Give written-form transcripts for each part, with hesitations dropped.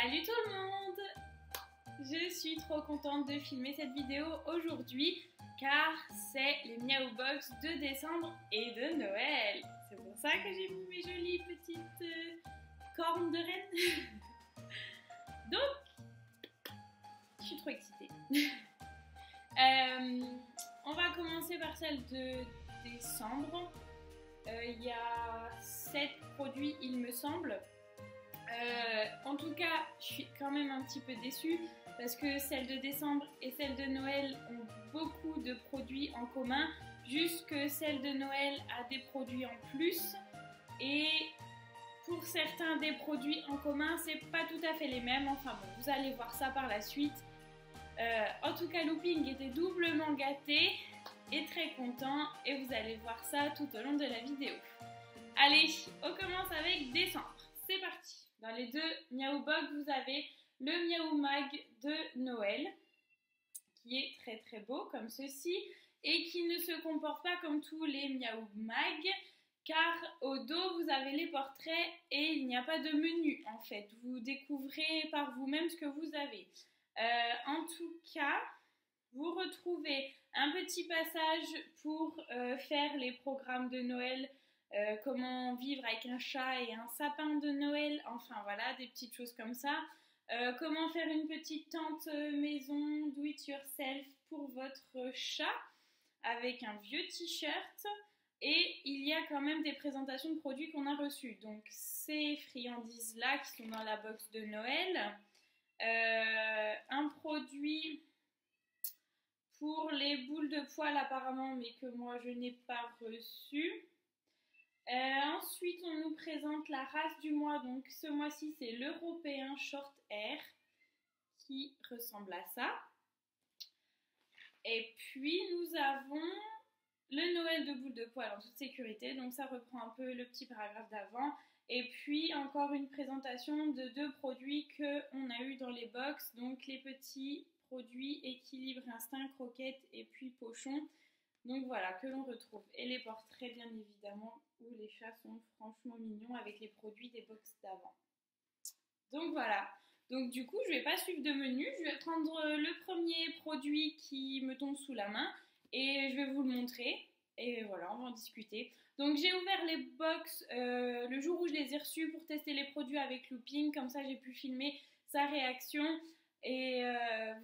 Salut tout le monde! Je suis trop contente de filmer cette vidéo aujourd'hui car c'est les Miaou Box de décembre et de Noël. C'est pour ça que j'ai mis mes jolies petites cornes de reine. Donc, je suis trop excitée. On va commencer par celle de décembre. Il y a 7 produits il me semble. En tout cas, je suis quand même un petit peu déçue parce que celle de décembre et celle de Noël ont beaucoup de produits en commun, juste que celle de Noël a des produits en plus et pour certains des produits en commun, c'est pas tout à fait les mêmes. Enfin bon, vous allez voir ça par la suite. En tout cas, Looping était doublement gâté et très content et vous allez voir ça tout au long de la vidéo. Allez, on commence avec décembre. C'est parti! Dans les deux Miaou Box, vous avez le Miaou Mag de Noël, qui est très très beau comme ceci, et qui ne se comporte pas comme tous les Miaou Mag, car au dos vous avez les portraits et il n'y a pas de menu en fait. Vous découvrez par vous-même ce que vous avez. En tout cas, vous retrouvez un petit passage pour faire les programmes de Noël. Comment vivre avec un chat et un sapin de Noël, enfin voilà, des petites choses comme ça. Comment faire une petite tente maison do it yourself pour votre chat avec un vieux t-shirt. Et il y a quand même des présentations de produits qu'on a reçus. Donc ces friandises-là qui sont dans la box de Noël. Un produit pour les boules de poil apparemment, mais que moi je n'ai pas reçu. Ensuite, on nous présente la race du mois. Donc, ce mois-ci, c'est l'Européen Short Hair qui ressemble à ça. Et puis, nous avons le Noël de boules de poil en toute sécurité. Donc, ça reprend un peu le petit paragraphe d'avant. Et puis, encore une présentation de 2 produits qu'on a eu dans les box. Donc, les petits produits Équilibre Instinct, Croquette et puis Pochon. Donc voilà, que l'on retrouve. Et les portraits, bien évidemment, où les chats sont franchement mignons avec les produits des box d'avant. Donc voilà. Donc du coup, je ne vais pas suivre de menu. Je vais prendre le premier produit qui me tombe sous la main et je vais vous le montrer. Et voilà, on va en discuter. Donc j'ai ouvert les box le jour où je les ai reçus pour tester les produits avec Looping. Comme ça, j'ai pu filmer sa réaction. Et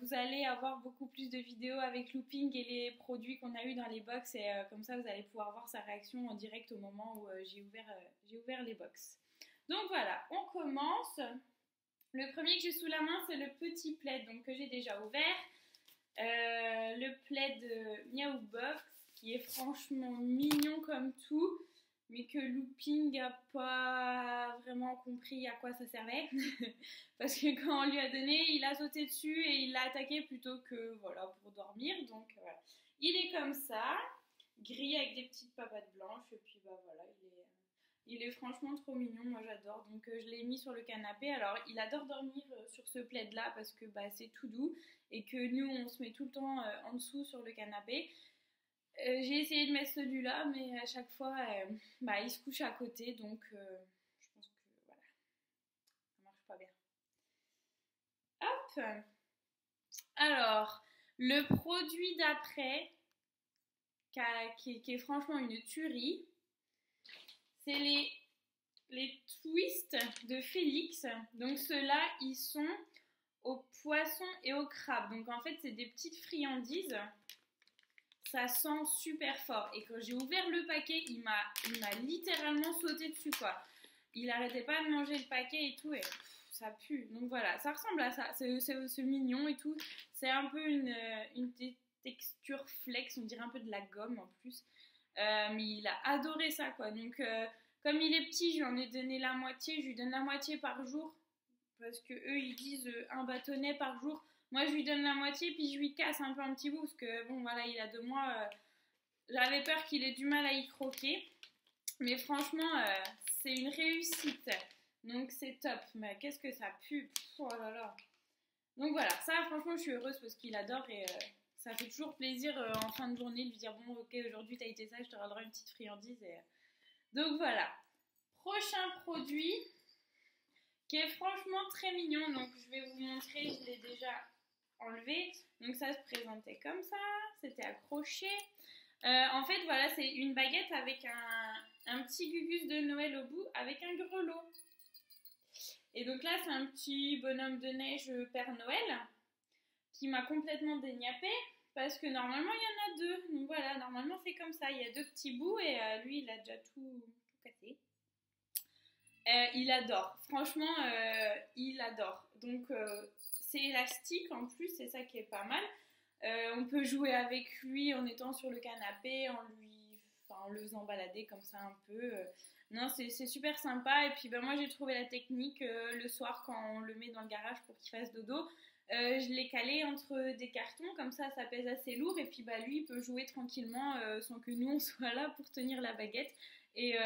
vous allez avoir beaucoup plus de vidéos avec Looping et les produits qu'on a eu dans les box et comme ça vous allez pouvoir voir sa réaction en direct au moment où j'ai ouvert les box. Donc voilà, on commence. Le premier que j'ai sous la main c'est le petit plaid donc, que j'ai déjà ouvert. Le plaid Miaou Box qui est franchement mignon comme tout. Mais que Looping n'a pas vraiment compris à quoi ça servait. Parce que quand on lui a donné, il a sauté dessus et il l'a attaqué plutôt que voilà, pour dormir. Donc voilà. Il est comme ça, gris avec des petites papates blanches. Et puis bah voilà, il est franchement trop mignon, moi j'adore. Donc je l'ai mis sur le canapé. Alors il adore dormir sur ce plaid là parce que bah, c'est tout doux. Et que nous on se met tout le temps en dessous sur le canapé. J'ai essayé de mettre celui-là, mais à chaque fois, bah, il se couche à côté, donc je pense que voilà, ça marche pas bien. Hop! Alors, le produit d'après, qui est franchement une tuerie, c'est les twists de Félix. Donc ceux-là, ils sont au poisson et au crabe. Donc en fait, c'est des petites friandises. Ça sent super fort. Et quand j'ai ouvert le paquet, il m'a littéralement sauté dessus, quoi. Il arrêtait pas de manger le paquet et tout, et ça pue. Donc voilà, ça ressemble à ça. C'est mignon et tout. C'est un peu une texture flex, on dirait un peu de la gomme en plus. Mais il a adoré ça, quoi. Donc, comme il est petit, je lui en ai donné la moitié. Je lui donne la moitié par jour. Parce que eux, ils disent un bâtonnet par jour. Moi, je lui donne la moitié, puis je lui casse un peu un petit bout, parce que, bon, voilà, il a 2 mois. J'avais peur qu'il ait du mal à y croquer. Mais franchement, c'est une réussite. Donc, c'est top. Mais qu'est-ce que ça pue. Oh là là. Donc, voilà. Ça, franchement, je suis heureuse parce qu'il adore et ça fait toujours plaisir en fin de journée de lui dire, bon, ok, aujourd'hui, t'as été sage, je te rendrai une petite friandise. Donc, voilà. Prochain produit qui est franchement très mignon. Donc je vais vous montrer, je l'ai déjà enlevé. Donc ça se présentait comme ça, c'était accroché. En fait, voilà, c'est une baguette avec un petit gugus de Noël au bout avec un grelot. Et donc là, c'est un petit bonhomme de neige Père Noël qui m'a complètement déniappé parce que normalement, il y en a deux. Donc voilà, normalement, c'est comme ça. Il y a deux petits bouts et lui, il a déjà tout cassé. Il adore. Franchement, il adore. Donc, c'est élastique en plus, c'est ça qui est pas mal. On peut jouer avec lui en étant sur le canapé, en le faisant balader comme ça un peu. Non, c'est super sympa. Et puis ben, moi j'ai trouvé la technique le soir quand on le met dans le garage pour qu'il fasse dodo. Je l'ai calé entre des cartons, comme ça pèse assez lourd. Et puis bah, lui il peut jouer tranquillement sans que nous on soit là pour tenir la baguette. Et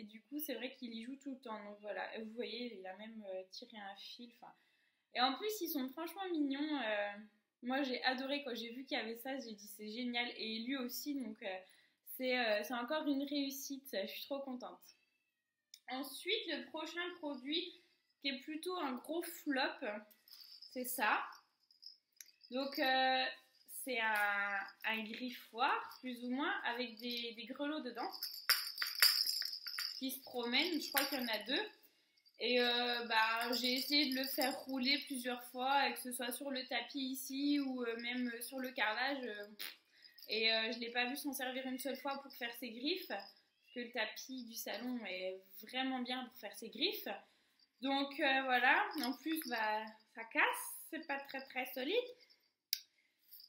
du coup c'est vrai qu'il y joue tout le temps. Donc voilà, et vous voyez, il a même tiré un fil. Et en plus ils sont franchement mignons. Moi j'ai adoré quand j'ai vu qu'il y avait ça, j'ai dit c'est génial et lui aussi donc c'est encore une réussite, je suis trop contente. Ensuite le prochain produit qui est plutôt un gros flop, c'est ça. Donc c'est un griffoir plus ou moins avec des grelots dedans qui se promènent, je crois qu'il y en a deux. Et bah, j'ai essayé de le faire rouler plusieurs fois, que ce soit sur le tapis ici ou même sur le carrelage. Et je ne l'ai pas vu s'en servir une seule fois pour faire ses griffes, parce que le tapis du salon est vraiment bien pour faire ses griffes. Donc voilà, en plus bah, ça casse, c'est pas très solide.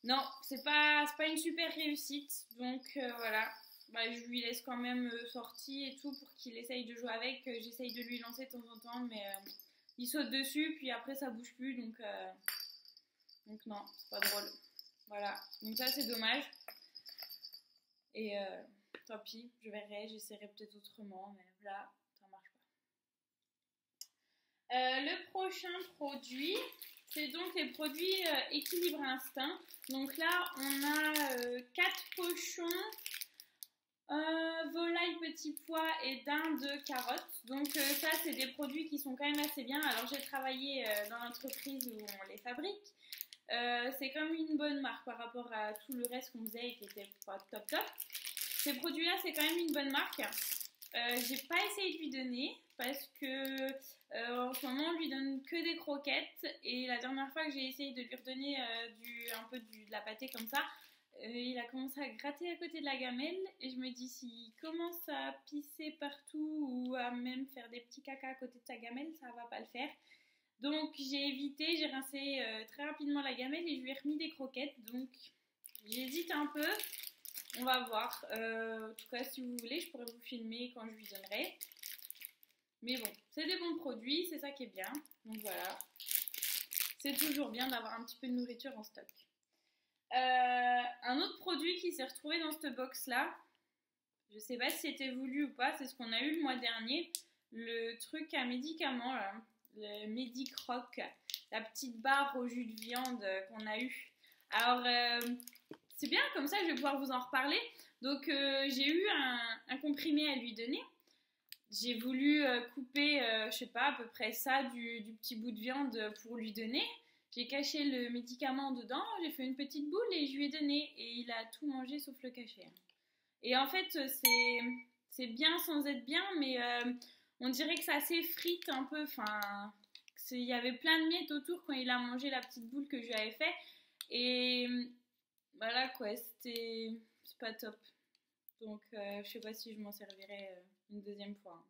Non, c'est pas une super réussite. Donc voilà, bah, je lui laisse quand même sortie et tout pour qu'il essaye de jouer avec. J'essaye de lui lancer de temps en temps, mais il saute dessus, puis après ça bouge plus, donc non, c'est pas drôle. Voilà, donc ça c'est dommage. Et tant pis, je verrai, j'essaierai peut-être autrement, mais là, ça marche pas. Le prochain produit, c'est donc les produits Équilibre Instinct. Donc là, on a 4 pochons. Volaille, petit pois et dinde carottes. Donc ça c'est des produits qui sont quand même assez bien. Alors j'ai travaillé dans l'entreprise où on les fabrique. C'est comme une bonne marque par rapport à tout le reste qu'on faisait et qui était pas top. Ces produits là c'est quand même une bonne marque. J'ai pas essayé de lui donner parce que en ce moment on lui donne que des croquettes et la dernière fois que j'ai essayé de lui redonner un peu de la pâtée comme ça, il a commencé à gratter à côté de la gamelle et je me dis s'il commence à pisser partout ou à même faire des petits caca à côté de sa gamelle, ça va pas le faire. Donc j'ai évité, j'ai rincé très rapidement la gamelle et je lui ai remis des croquettes. Donc j'hésite un peu, on va voir. En tout cas si vous voulez je pourrais vous filmer quand je lui donnerai. Mais bon, c'est des bons produits, c'est ça qui est bien. Donc voilà, c'est toujours bien d'avoir un petit peu de nourriture en stock. Un autre produit qui s'est retrouvé dans cette box là, je sais pas si c'était voulu ou pas, c'est ce qu'on a eu le mois dernier, le truc à médicaments là, le Medicroc, la petite barre au jus de viande qu'on a eu. Alors c'est bien, comme ça je vais pouvoir vous en reparler. Donc j'ai eu un comprimé à lui donner. J'ai voulu couper, je sais pas, à peu près ça du petit bout de viande pour lui donner. J'ai caché le médicament dedans, j'ai fait une petite boule et je lui ai donné. Et il a tout mangé sauf le cachet. Et en fait, c'est bien sans être bien, mais on dirait que ça s'effrite un peu. Enfin, il y avait plein de miettes autour quand il a mangé la petite boule que je lui avais fait. Et voilà quoi, c'est pas top. Donc, je sais pas si je m'en servirai une deuxième fois.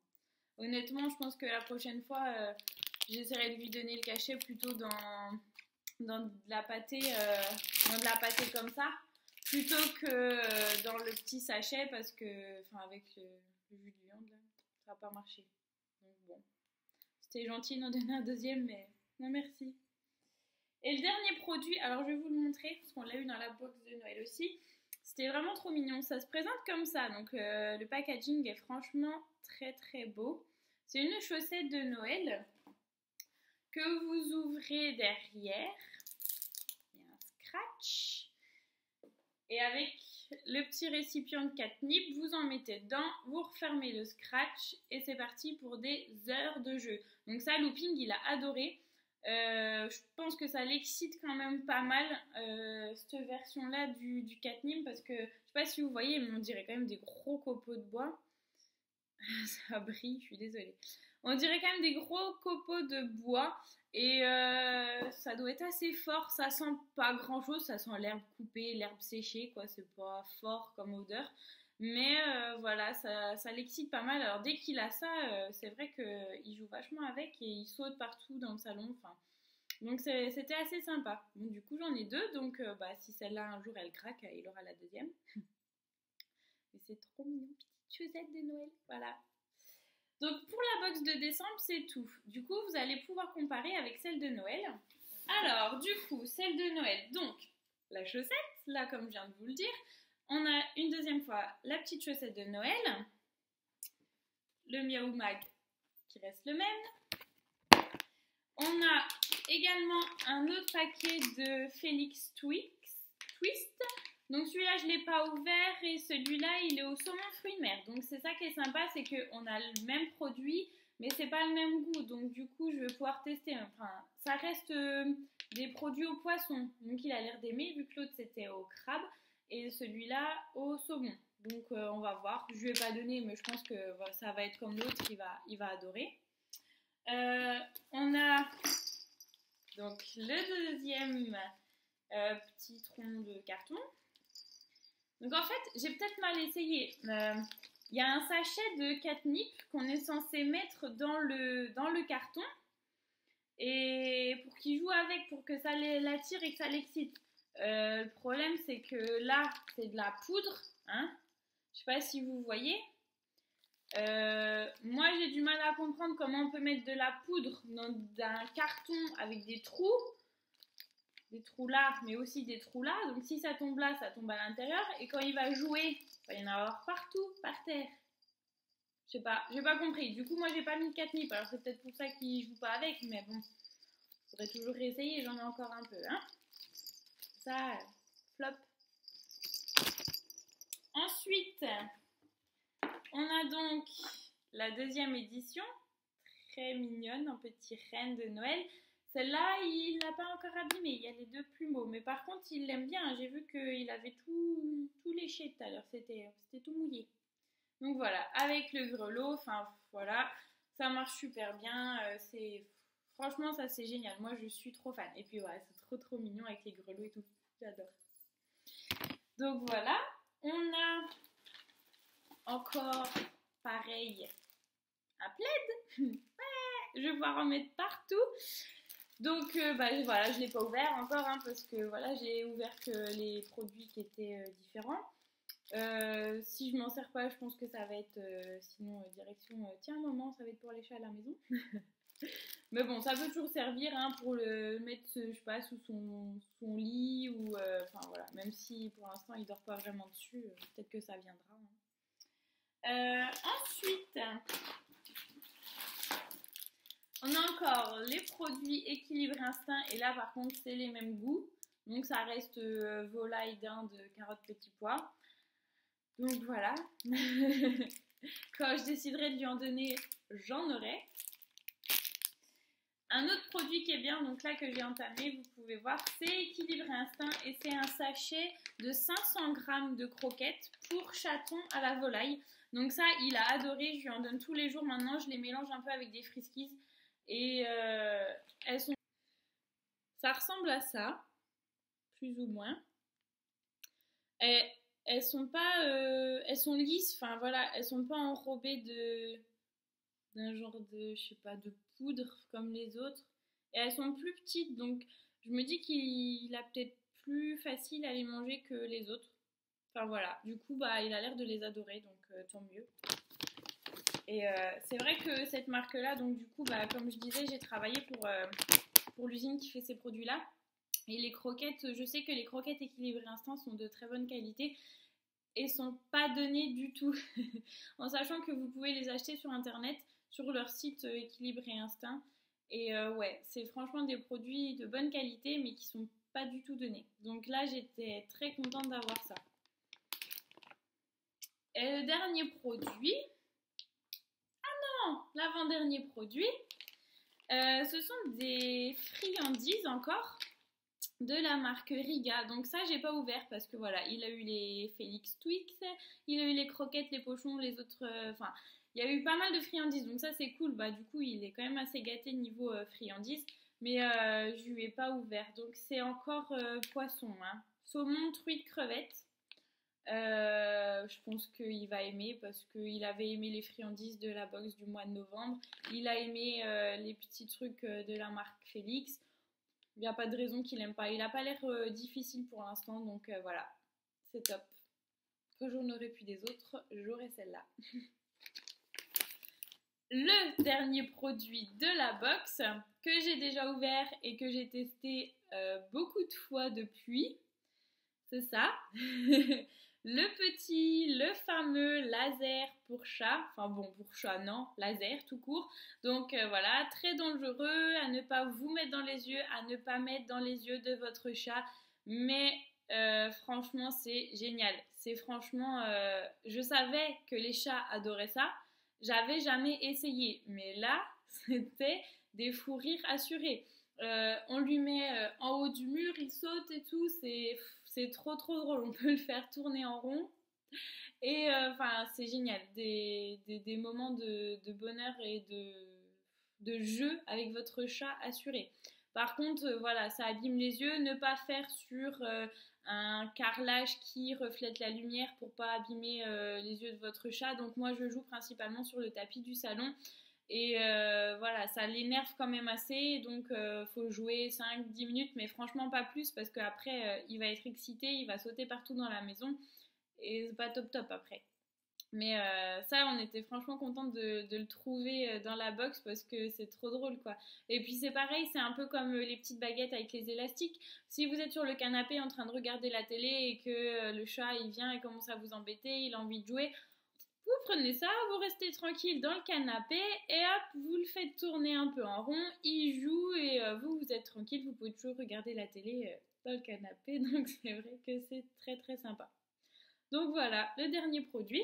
Honnêtement, je pense que la prochaine fois, j'essaierai de lui donner le cachet plutôt dans de la pâtée, comme ça, plutôt que dans le petit sachet, parce que, enfin, avec le jus de viande, là, ça va pas marcher. Donc bon, c'était gentil d'en donner un deuxième, mais non merci. Et le dernier produit, alors je vais vous le montrer, parce qu'on l'a eu dans la box de Noël aussi. C'était vraiment trop mignon. Ça se présente comme ça. Donc le packaging est franchement très beau. C'est une chaussette de Noël que vous ouvrez derrière. Il y a un scratch. Et avec le petit récipient de catnip, vous en mettez dedans, vous refermez le scratch et c'est parti pour des heures de jeu. Donc ça, Looping, il a adoré. Je pense que ça l'excite quand même pas mal, cette version-là du catnip, parce que, je sais pas si vous voyez, mais on dirait quand même des gros copeaux de bois. Ça brille, je suis désolée. On dirait quand même des gros copeaux de bois et ça doit être assez fort. Ça sent pas grand chose, ça sent l'herbe coupée, l'herbe séchée, quoi. C'est pas fort comme odeur. Mais voilà, ça l'excite pas mal. Alors dès qu'il a ça, c'est vrai qu'il joue vachement avec et il saute partout dans le salon. Enfin, donc c'était assez sympa. Bon, du coup, j'en ai deux. Donc bah, si celle-là un jour elle craque, il aura la deuxième. Et c'est trop mignon, petite chaussette de Noël. Voilà. Donc pour la box de décembre, c'est tout. Du coup, vous allez pouvoir comparer avec celle de Noël. Alors, du coup, celle de Noël, donc la chaussette, là comme je viens de vous le dire. On a une deuxième fois la petite chaussette de Noël. Le Miaou Mag qui reste le même. On a également un autre paquet de Félix Twist. Donc celui-là, je ne l'ai pas ouvert et celui-là, il est au saumon fruits de mer. Donc c'est ça qui est sympa, c'est qu'on a le même produit, mais c'est pas le même goût. Donc du coup, je vais pouvoir tester. Enfin, ça reste des produits au poisson. Donc il a l'air d'aimer, vu que l'autre c'était au crabe et celui-là au saumon. Donc on va voir. Je lui ai pas donné, mais je pense que ça va être comme l'autre, il va adorer. On a donc le deuxième petit tronc de carton. Donc en fait, j'ai peut-être mal essayé. Il y a un sachet de catnip qu'on est censé mettre dans le carton et pour qu'il joue avec, pour que ça l'attire et que ça l'excite. Le problème, c'est que là, c'est de la poudre. Hein, je sais pas si vous voyez. Moi, j'ai du mal à comprendre comment on peut mettre de la poudre dans un carton avec des trous là, mais aussi des trous là. Donc si ça tombe là, ça tombe à l'intérieur. Et quand il va jouer, il va y en avoir partout, par terre. Je sais pas, j'ai pas compris. Du coup, moi, j'ai pas mis de catnip. Alors c'est peut-être pour ça qu'il joue pas avec, mais bon, je pourrais toujours réessayer. J'en ai encore un peu, hein. Ça, flop. Ensuite, on a donc la deuxième édition, très mignonne, un petit renne de Noël. Celle-là, il l'a pas encore abîmée, il y a les deux plumeaux. Mais par contre, il l'aime bien. J'ai vu qu'il avait tout léché tout à l'heure. C'était tout mouillé. Donc voilà, avec le grelot, enfin voilà, ça marche super bien. Franchement, ça c'est génial. Moi, je suis trop fan. Et puis voilà, c'est trop mignon avec les grelots et tout. J'adore. Donc voilà, on a encore pareil un plaid. Ouais, je vais pouvoir en mettre partout. Donc voilà, je ne l'ai pas ouvert encore parce que voilà, j'ai ouvert que les produits qui étaient différents. Si je m'en sers pas, je pense que ça va être sinon direction tiens maman, ça va être pour les chats à la maison. Mais bon, ça peut toujours servir pour le mettre, je sais pas, sous son lit ou enfin voilà, même si pour l'instant il dort pas vraiment dessus, peut-être que ça viendra. Ensuite, on a encore les produits Équilibre Instinct et là par contre c'est les mêmes goûts. Donc ça reste volaille, dinde, carottes, petits pois. Donc voilà. Quand je déciderai de lui en donner, j'en aurai. Un autre produit qui est bien, donc là que j'ai entamé, vous pouvez voir, c'est Équilibre Instinct et c'est un sachet de 500 grammes de croquettes pour chaton à la volaille. Donc ça, il a adoré, je lui en donne tous les jours maintenant, je les mélange un peu avec des friskies et elles sont... Ça ressemble à ça, plus ou moins. Et elles sont pas... elles sont lisses, enfin voilà, elles sont pas enrobées d'un genre de, je sais pas, de poudre comme les autres. Et elles sont plus petites, donc je me dis qu'il a peut-être plus facile à les manger que les autres. Enfin voilà, du coup, il a l'air de les adorer, donc tant mieux. Et c'est vrai que cette marque-là, donc du coup, comme je disais, j'ai travaillé pour l'usine qui fait ces produits-là. Et les croquettes, je sais que les croquettes Équilibre Instinct sont de très bonne qualité et sont pas données du tout. En sachant que vous pouvez les acheter sur internet, sur leur site Équilibre et Instinct. Et ouais, c'est franchement des produits de bonne qualité mais qui sont pas du tout donnés. Donc là, j'étais très contente d'avoir ça. Et le dernier produit, non, l'avant-dernier produit, ce sont des friandises encore de la marque Riga. Donc ça, j'ai pas ouvert parce que voilà, il a eu les Félix Twix, il a eu les croquettes, les pochons, les autres... Enfin, il y a eu pas mal de friandises. Donc ça, c'est cool. Bah, du coup, il est quand même assez gâté niveau friandises. Mais je lui ai pas ouvert. Donc c'est encore poisson. Hein. Saumon, truite, crevettes. Je pense qu'il va aimer parce qu'il avait aimé les friandises de la box du mois de novembre. Il a aimé les petits trucs de la marque Félix. Il n'y a pas de raison qu'il n'aime pas. Il n'a pas l'air difficile pour l'instant, donc voilà, c'est top. Quand j'en aurai plus des autres, j'aurai celle-là. Le dernier produit de la box que j'ai déjà ouvert et que j'ai testé beaucoup de fois depuis, c'est ça. Le fameux laser pour chat, enfin bon, pour chat non, laser tout court. Donc voilà, très dangereux, à ne pas vous mettre dans les yeux, à ne pas mettre dans les yeux de votre chat. Mais franchement, c'est génial. C'est franchement, je savais que les chats adoraient ça. J'avais jamais essayé, mais là, c'était des fous rires assurés. On lui met en haut du mur, il saute et tout, c'est trop drôle, on peut le faire tourner en rond et enfin c'est génial, des moments de bonheur et de jeu avec votre chat assuré. Par contre, voilà, ça abîme les yeux, ne pas faire sur un carrelage qui reflète la lumière pour pas abîmer les yeux de votre chat. Donc moi je joue principalement sur le tapis du salon. Et voilà, ça l'énerve quand même assez, donc faut jouer 5-10 minutes, mais franchement pas plus parce qu'après il va être excité, il va sauter partout dans la maison et c'est pas top après. Mais ça, on était franchement contente de le trouver dans la box parce que c'est trop drôle quoi. Et puis c'est pareil, c'est un peu comme les petites baguettes avec les élastiques. Si vous êtes sur le canapé en train de regarder la télé et que le chat il vient et commence à vous embêter, il a envie de jouer, vous prenez ça, vous restez tranquille dans le canapé et hop, vous le faites tourner un peu en rond, il joue et vous êtes tranquille, vous pouvez toujours regarder la télé dans le canapé, donc c'est vrai que c'est très sympa. Donc voilà, le dernier produit.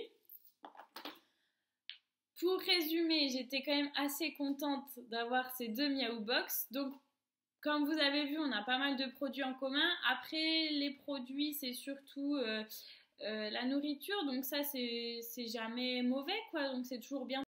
Pour résumer, j'étais quand même assez contente d'avoir ces deux Miaou Box. Donc, comme vous avez vu, on a pas mal de produits en commun. Après, les produits, c'est surtout la nourriture. Donc ça, c'est jamais mauvais, quoi. Donc c'est toujours bien.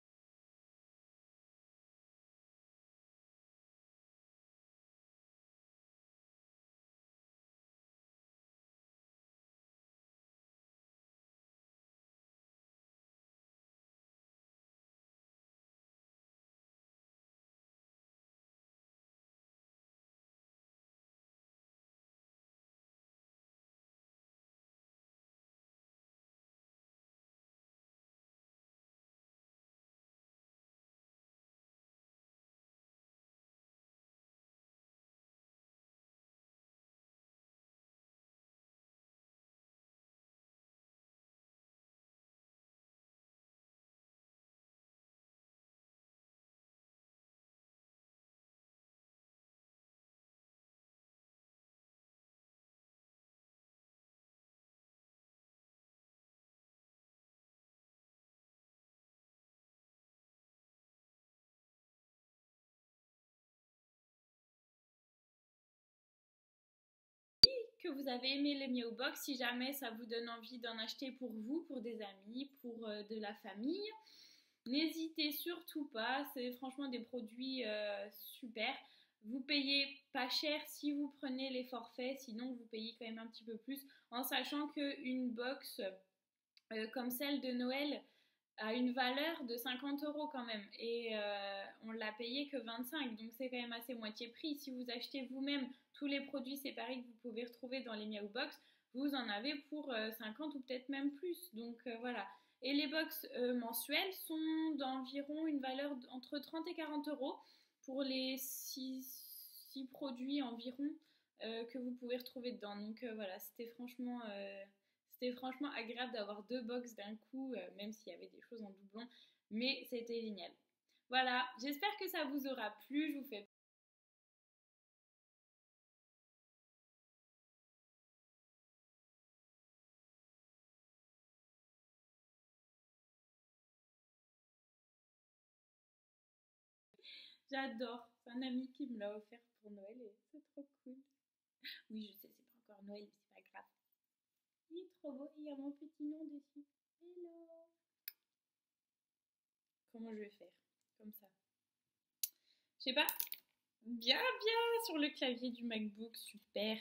Que vous avez aimé les Miaou Box, si jamais ça vous donne envie d'en acheter pour vous, pour des amis, pour de la famille. N'hésitez surtout pas, c'est franchement des produits super. Vous payez pas cher si vous prenez les forfaits, sinon vous payez quand même un petit peu plus, en sachant qu'une box comme celle de Noël a une valeur de 50 € quand même, et on l'a payé que 25, donc c'est quand même assez moitié prix. Si vous achetez vous-même tous les produits séparés que vous pouvez retrouver dans les Miaou Box, vous en avez pour 50 ou peut-être même plus, donc voilà. Et les box mensuelles sont d'environ une valeur entre 30 et 40 € pour les 6 produits environ que vous pouvez retrouver dedans. Donc voilà, c'était franchement agréable d'avoir deux box d'un coup, même s'il y avait des choses en doublon, mais c'était génial. Voilà, j'espère que ça vous aura plu. Je vous fais J'adore. C'est un ami qui me l'a offert pour Noël et c'est trop cool. Oui, je sais, c'est pas encore Noël, mais c'est pas grave. Il est trop beau, il y a mon petit nom dessus. Hello. Comment je vais faire? Comme ça. Je sais pas. Bien, bien sur le clavier du MacBook, super.